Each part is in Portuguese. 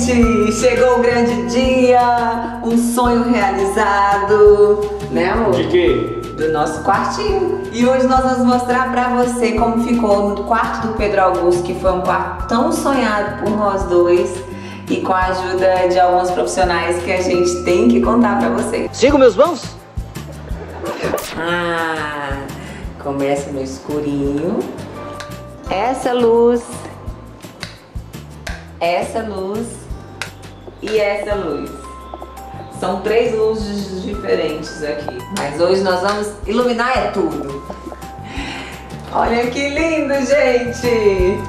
gente! Chegou o grande dia, um sonho realizado, né, amor? De quê? Do nosso quartinho. E hoje nós vamos mostrar pra você como ficou no quarto do Pedro Augusto, que foi um quarto tão sonhado por nós dois, e com a ajuda de alguns profissionais que a gente tem que contar pra você. Sigo meus mãos? Começa no escurinho. Essa luz e essa luz. São 3 luzes diferentes aqui. Mas hoje nós vamos iluminar tudo. Olha que lindo, gente!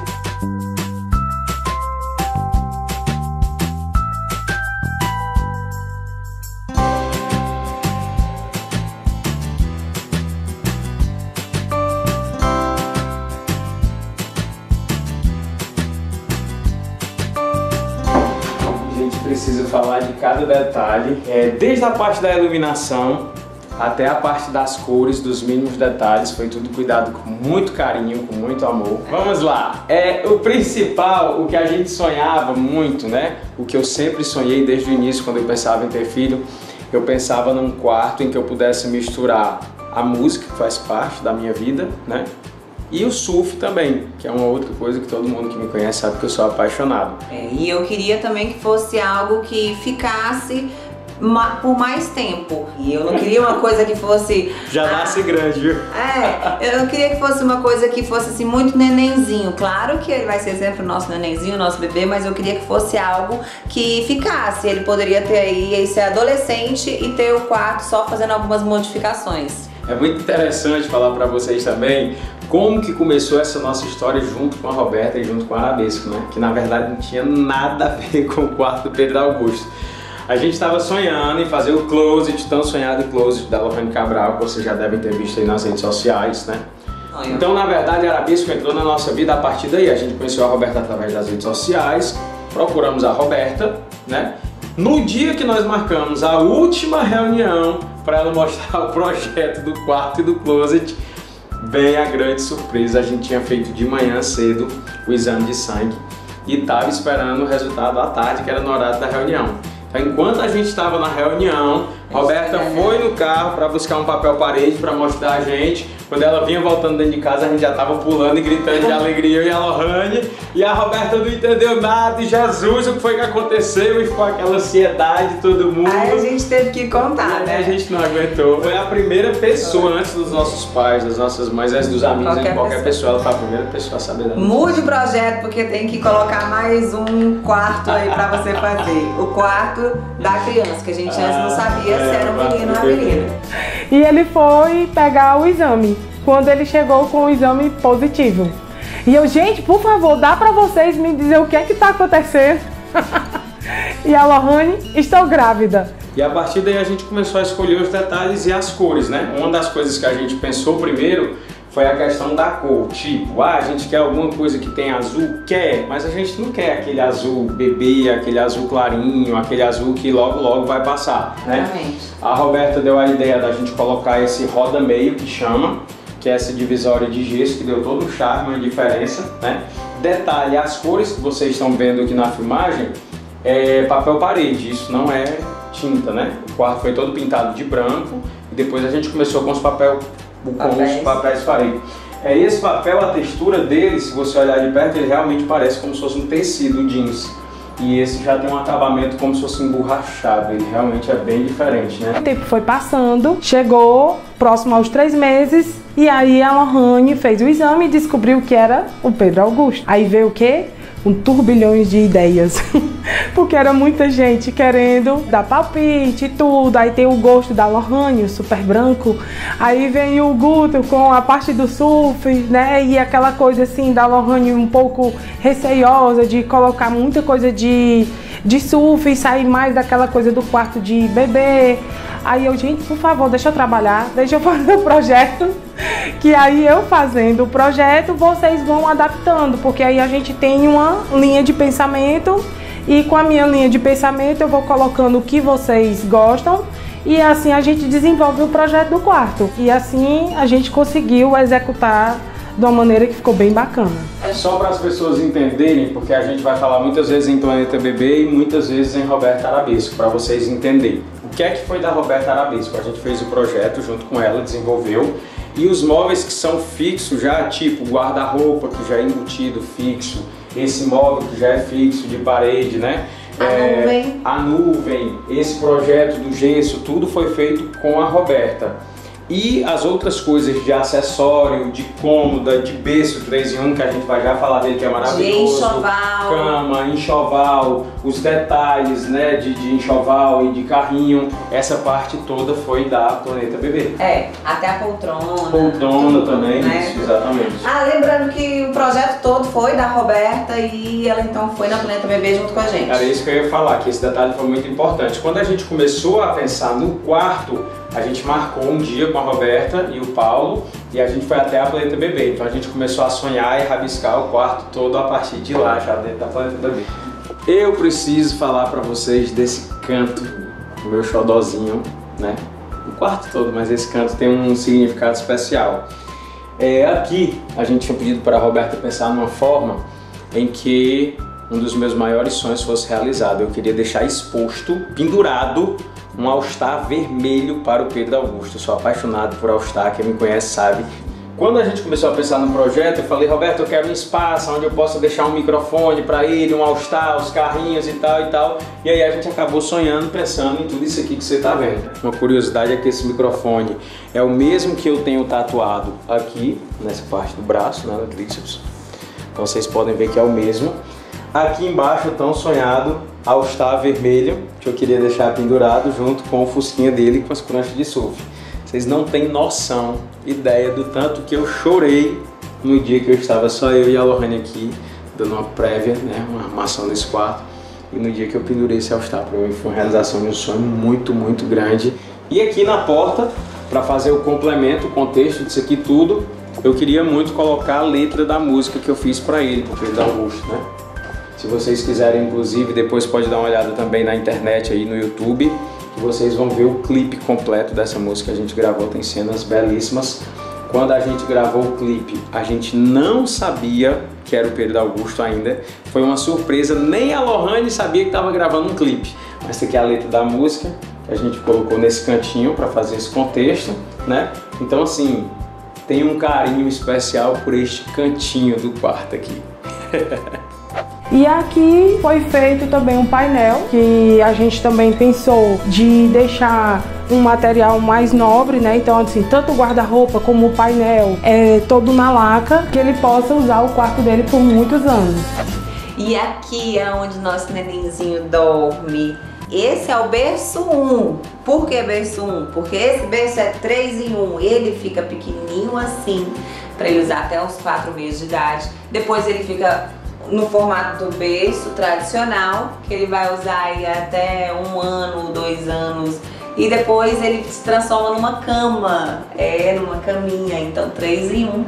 Preciso falar de cada detalhe, desde a parte da iluminação até a parte das cores, dos mínimos detalhes, foi tudo cuidado com muito carinho, com muito amor. Vamos lá, o principal, o que a gente sonhava muito, né? O que eu sempre sonhei desde o início, quando eu pensava em ter filho, eu pensava num quarto em que eu pudesse misturar a música, que faz parte da minha vida, né? E o surf também, que é uma outra coisa que todo mundo que me conhece sabe que eu sou apaixonado. E eu queria também que fosse algo que ficasse por mais tempo. E eu não queria uma coisa que fosse... Já nasce grande, viu? Eu não queria que fosse uma coisa que fosse assim muito nenenzinho. Claro que ele vai ser sempre o nosso nenenzinho, o nosso bebê, mas eu queria que fosse algo que ficasse. Ele poderia ter aí, ser adolescente e ter o quarto só fazendo algumas modificações. É muito interessante falar para vocês também como que começou essa nossa história junto com a Roberta e junto com a Arabesco, né? Que na verdade não tinha nada a ver com o quarto do Pedro Augusto. A gente estava sonhando em fazer o closet, tão sonhado closet da Lohane Cabral, que vocês já devem ter visto aí nas redes sociais, né? Então, na verdade, a Arabesco entrou na nossa vida a partir daí. A gente conheceu a Roberta através das redes sociais, procuramos a Roberta, né? No dia que nós marcamos a última reunião para ela mostrar o projeto do quarto e do closet, vem a grande surpresa. A gente tinha feito de manhã cedo o exame de sangue e estava esperando o resultado à tarde, que era no horário da reunião. Então, enquanto a gente estava na reunião, Roberta foi no carro para buscar um papel parede para mostrar a gente. Quando ela vinha voltando dentro de casa, a gente já estava pulando e gritando de alegria, eu e a Lohane. E a Roberta não entendeu nada, e Jesus, o que foi que aconteceu? E ficou aquela ansiedade, todo mundo. Aí a gente teve que contar, né? A gente não aguentou. Foi a primeira pessoa, antes dos nossos pais, das nossas mães, antes dos amigos, de qualquer pessoa. Ela foi a primeira pessoa a saber da notícia. Mude o projeto, porque tem que colocar mais um quarto aí pra você fazer. O quarto da criança, que a gente antes não sabia se era um menino ou uma menina. E ele foi pegar o exame, quando ele chegou com o exame positivo. E eu, gente, por favor, dá pra vocês me dizer o que é que tá acontecendo? E a Lohane, estou grávida. E a partir daí a gente começou a escolher os detalhes e as cores, né? Uma das coisas que a gente pensou primeiro foi a questão da cor. Tipo, a gente quer alguma coisa que tem azul? Quer, mas a gente não quer aquele azul bebê, aquele azul clarinho, aquele azul que logo logo vai passar, né? A Roberta deu a ideia da gente colocar esse roda meio, que chama, que é essa divisória de gesso, que deu todo um charme, uma diferença, né? Detalhe, as cores que vocês estão vendo aqui na filmagem é papel parede, isso não é tinta, né? O quarto foi todo pintado de branco e depois a gente começou com os papéis parede. Esse papel, a textura dele, se você olhar de perto, ele realmente parece como se fosse um tecido jeans. E esse já tem um acabamento como se fosse emborrachado, ele realmente é bem diferente, né? O tempo foi passando, chegou próximo aos 3 meses, e aí a Lohane fez o exame e descobriu que era o Pedro Augusto. Aí veio o quê? Um turbilhões de ideias, porque era muita gente querendo dar palpite e tudo. Aí tem o gosto da Lohane, o super branco, aí vem o Guto com a parte do surf, né, e aquela coisa assim da Lohane um pouco receiosa de colocar muita coisa de surf e sair mais daquela coisa do quarto de bebê. Aí eu, gente, por favor, deixa eu trabalhar, deixa eu fazer o projeto, que aí eu fazendo o projeto, vocês vão adaptando, porque aí a gente tem uma linha de pensamento e com a minha linha de pensamento eu vou colocando o que vocês gostam e assim a gente desenvolve o projeto do quarto. E assim a gente conseguiu executar de uma maneira que ficou bem bacana. Só para as pessoas entenderem, porque a gente vai falar muitas vezes em Planeta Bebê e muitas vezes em Roberta Arabesco, para vocês entenderem. O que é que foi da Roberta Arabesco? A gente fez o projeto junto com ela, desenvolveu, e os móveis que são fixos já, tipo guarda-roupa que já é embutido fixo, esse móvel que já é fixo de parede, né? A nuvem, esse projeto do gesso, tudo foi feito com a Roberta. E as outras coisas de acessório, de cômoda, de berço 3 em 1, que a gente vai já falar dele, que é maravilhoso. De enxoval. Cama, enxoval, os detalhes, né, de enxoval e de carrinho. Essa parte toda foi da Planeta Bebê. Até a poltrona. Poltrona também, né? Isso, exatamente. Lembrando que o projeto todo foi da Roberta e ela então foi na Planeta Bebê junto com a gente. Era isso que eu ia falar, que esse detalhe foi muito importante. Quando a gente começou a pensar no quarto, a gente marcou um dia com a Roberta e o Paulo e a gente foi até a Planeta Bebê. Então a gente começou a sonhar e rabiscar o quarto todo a partir de lá, já dentro da Planeta Bebê. Eu preciso falar pra vocês desse canto, o meu xodózinho, né? O quarto todo, mas esse canto tem um significado especial. Aqui a gente tinha pedido para a Roberta pensar numa forma em que um dos meus maiores sonhos fosse realizado. Eu queria deixar exposto, pendurado, um All-Star vermelho para o Pedro Augusto. Eu sou apaixonado por All-Star, quem me conhece sabe. Quando a gente começou a pensar no projeto, eu falei, Roberto, eu quero um espaço onde eu possa deixar um microfone para ele, um All-Star, os carrinhos e tal e tal. E aí a gente acabou sonhando, pensando em tudo isso aqui que você está vendo. Uma curiosidade é que esse microfone é o mesmo que eu tenho tatuado aqui, nessa parte do braço, né, no tríceps. Então vocês podem ver que é o mesmo. Aqui embaixo o tão sonhado All-Star vermelho, que eu queria deixar pendurado junto com o fusquinha dele com as pranchas de surf. Vocês não têm noção, ideia do tanto que eu chorei no dia que eu estava só eu e a Lohane aqui, dando uma prévia, né, uma armação nesse quarto. E no dia que eu pendurei esse All-Star, para mim foi uma realização de um sonho muito, muito grande. E aqui na porta, para fazer o complemento, o contexto disso aqui tudo, eu queria muito colocar a letra da música que eu fiz para ele, para o Pedro Augusto, né? Se vocês quiserem, inclusive, depois pode dar uma olhada também na internet, aí no YouTube, que vocês vão ver o clipe completo dessa música que a gente gravou, tem cenas belíssimas. Quando a gente gravou o clipe, a gente não sabia que era o Pedro Augusto ainda, foi uma surpresa, nem a Lohane sabia que estava gravando um clipe. Mas essa aqui é a letra da música, que a gente colocou nesse cantinho para fazer esse contexto, né? Então assim, tem um carinho especial por este cantinho do quarto aqui. E aqui foi feito também um painel, que a gente também pensou de deixar um material mais nobre, né? Então assim, tanto o guarda-roupa como o painel é todo na laca, que ele possa usar o quarto dele por muitos anos. E aqui é onde nosso nenenzinho dorme. Esse é o berço 1. Por que berço 1? Porque esse berço é 3 em 1. Ele fica pequenininho assim, para ele usar até uns 4 meses de idade. Depois ele fica no formato do berço tradicional, que ele vai usar aí até 1 ano, 2 anos. E depois ele se transforma numa cama, numa caminha. Então 3 em 1.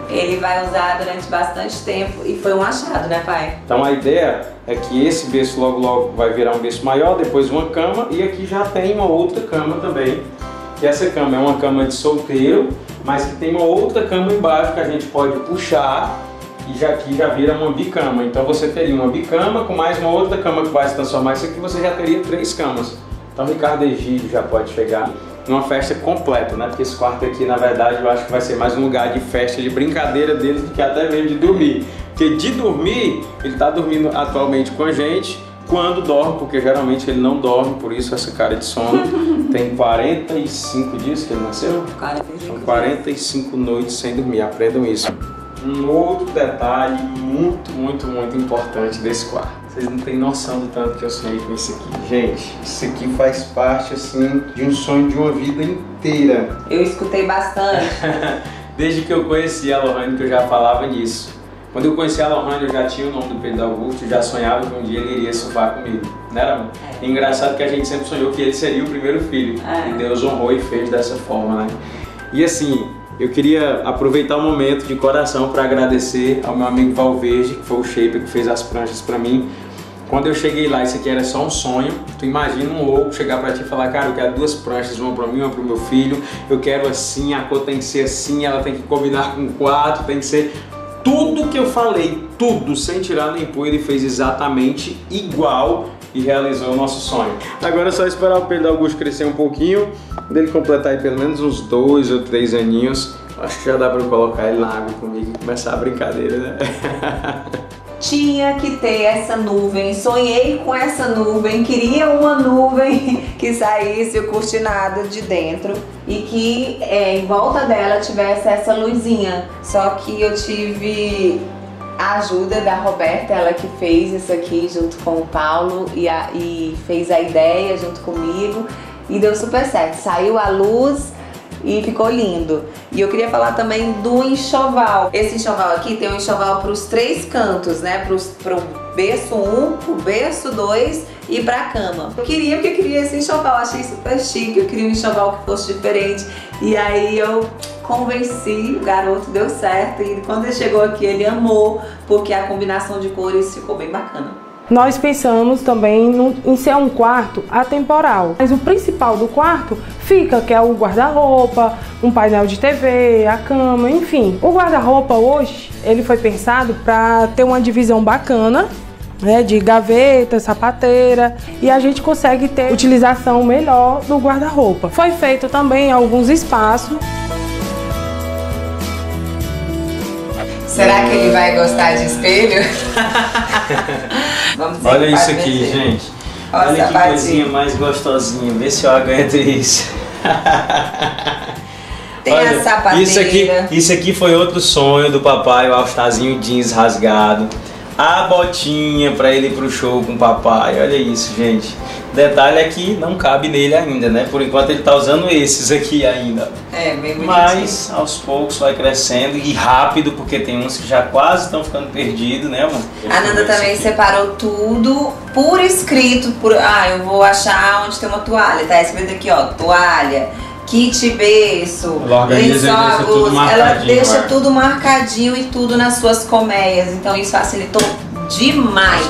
Ele vai usar durante bastante tempo e foi um achado, né, pai? Então a ideia é que esse berço logo logo vai virar um berço maior, depois uma cama, e aqui já tem uma outra cama também. Que essa cama é uma cama de solteiro, mas que tem uma outra cama embaixo que a gente pode puxar e aqui já vira uma bicama. Então você teria uma bicama com mais uma outra cama que vai se transformar. Isso aqui você já teria 3 camas. Então o Ricardo Egídio já pode chegar numa festa completa, né? Porque esse quarto aqui, na verdade, eu acho que vai ser mais um lugar de festa, de brincadeira dele, do que até mesmo de dormir. Porque de dormir, ele tá dormindo atualmente com a gente quando dorme, porque geralmente ele não dorme, por isso essa cara de sono. Tem 45 dias que ele nasceu? 45. São 45 noites sem dormir, aprendam isso. Um outro detalhe muito, muito, muito importante desse quarto. Vocês não têm noção do tanto que eu sonhei com isso aqui. Gente, isso aqui faz parte, assim, de um sonho de uma vida inteira. Eu escutei bastante. Desde que eu conheci a Lohane, que eu já falava nisso. Quando eu conheci a Lohane, eu já tinha o nome do Pedro Augusto, eu já sonhava que um dia ele iria surfar comigo. Não era, amor? É engraçado que a gente sempre sonhou que ele seria o primeiro filho. E Deus honrou e fez dessa forma, né? E assim, eu queria aproveitar o momento de coração para agradecer ao meu amigo Valverde, que foi o shaper que fez as pranchas para mim. Quando eu cheguei lá, isso aqui era só um sonho. Tu imagina um louco chegar pra ti e falar, cara, eu quero 2 pranchas, uma pra mim, uma pro meu filho. Eu quero assim, a cor tem que ser assim, ela tem que combinar com o quarto, tem que ser... tudo que eu falei, tudo, sem tirar nem pôr, ele fez exatamente igual e realizou o nosso sonho. Agora é só esperar o Pedro Augusto crescer um pouquinho, dele completar aí pelo menos uns 2 ou 3 aninhos. Acho que já dá pra eu colocar ele na água comigo e começar a brincadeira, né? Tinha que ter essa nuvem, sonhei com essa nuvem, queria uma nuvem que saísse o cortinado de dentro e que em volta dela tivesse essa luzinha. Só que eu tive a ajuda da Roberta, ela que fez isso aqui junto com o Paulo e fez a ideia junto comigo e deu super certo. Saiu a luz e ficou lindo. E eu queria falar também do enxoval. Esse enxoval aqui tem um enxoval para os 3 cantos, né? Pro berço 1, pro berço 2 e pra cama. Eu queria, porque eu queria esse enxoval, achei super chique. Eu queria um enxoval que fosse diferente. E aí eu convenci, o garoto, deu certo. E quando ele chegou aqui, ele amou, porque a combinação de cores ficou bem bacana. Nós pensamos também em ser um quarto atemporal, mas o principal do quarto fica, que é o guarda-roupa, um painel de TV, a cama, enfim. O guarda-roupa hoje, ele foi pensado para ter uma divisão bacana, né, de gaveta, sapateira, e a gente consegue ter utilização melhor do guarda-roupa. Foi feito também alguns espaços. Será que ele vai gostar de espelho? Vamos ver. Olha isso aqui, gente. Olha que coisinha mais gostosinha. Vê se eu aguento isso. Tem a sapateira. Isso aqui foi outro sonho do papai, o all-starzinho jeans rasgado. A botinha pra ele ir pro show com o papai. Olha isso, gente. Detalhe é que não cabe nele ainda, né? Por enquanto ele tá usando esses aqui ainda. É, bem bonitinho. Mas aos poucos vai crescendo e rápido, porque tem uns que já quase estão ficando perdidos, né, amor? A Nanda também separou tudo por escrito. Eu vou achar onde tem uma toalha. Tá escrito aqui, ó, toalha, kit berço, lençol, ela deixa tudo marcadinho e tudo nas suas colmeias. Então isso facilitou demais.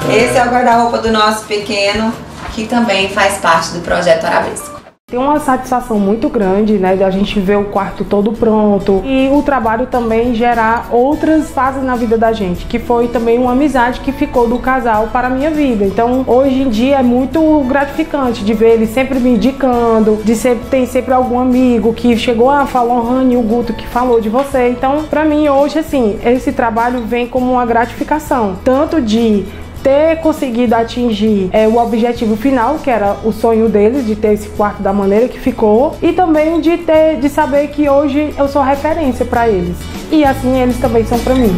Esse é o guarda-roupa do nosso pequeno, que também faz parte do projeto Arabesco. Tem uma satisfação muito grande, né, da gente ver o quarto todo pronto e o trabalho também gerar outras fases na vida da gente, que foi também uma amizade que ficou do casal para a minha vida. Então, hoje em dia é muito gratificante de ver ele sempre me indicando, tem sempre algum amigo que chegou, falou, Rani, o Guto que falou de você. Então, para mim hoje, assim, esse trabalho vem como uma gratificação, tanto de ter conseguido atingir o objetivo final, que era o sonho deles, de ter esse quarto da maneira que ficou, e também de saber que hoje eu sou referência para eles. E assim eles também são para mim.